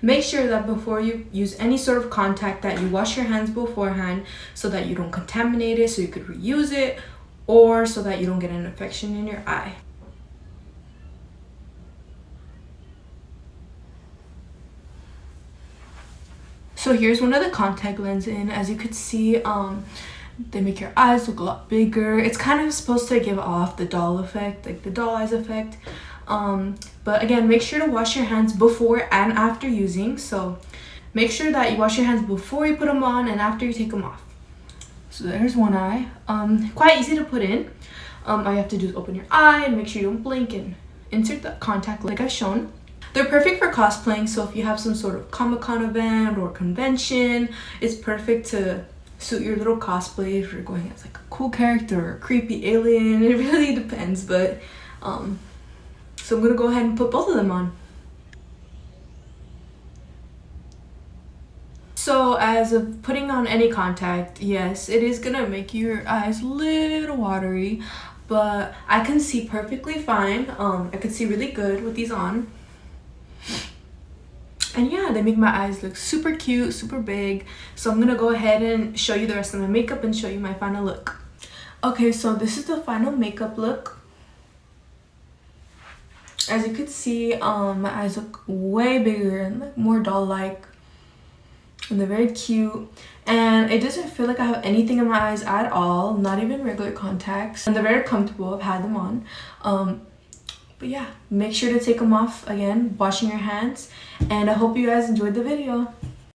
make sure that before you use any sort of contact that you wash your hands beforehand so that you don't contaminate it, so you could reuse it, or so that you don't get an infection in your eye. So here's one of the contact lenses in. As you could see, they make your eyes look a lot bigger. It's kind of supposed to give off the doll effect, like the doll eyes effect. But again, make sure to wash your hands before and after using. So make sure that you wash your hands before you put them on and after you take them off. So there's one eye. Quite easy to put in. All you have to do is open your eye and make sure you don't blink and insert the contact like I've shown. They're perfect for cosplaying, so if you have some sort of Comic-Con event or convention, it's perfect to suit your little cosplay if you're going as like a cool character or a creepy alien. It really depends, but so I'm gonna go ahead and put both of them on. So as of putting on any contact, yes, it is gonna make your eyes a little watery, but I can see perfectly fine. I can see really good with these on. And yeah, they make my eyes look super cute, super big. So I'm gonna go ahead and show you the rest of my makeup and show you my final look. Okay, so this is the final makeup look. As you could see, my eyes look way bigger and like more doll-like. And they're very cute. And it doesn't feel like I have anything in my eyes at all, not even regular contacts. And they're very comfortable, I've had them on. But yeah, make sure to take them off again, washing your hands. And I hope you guys enjoyed the video.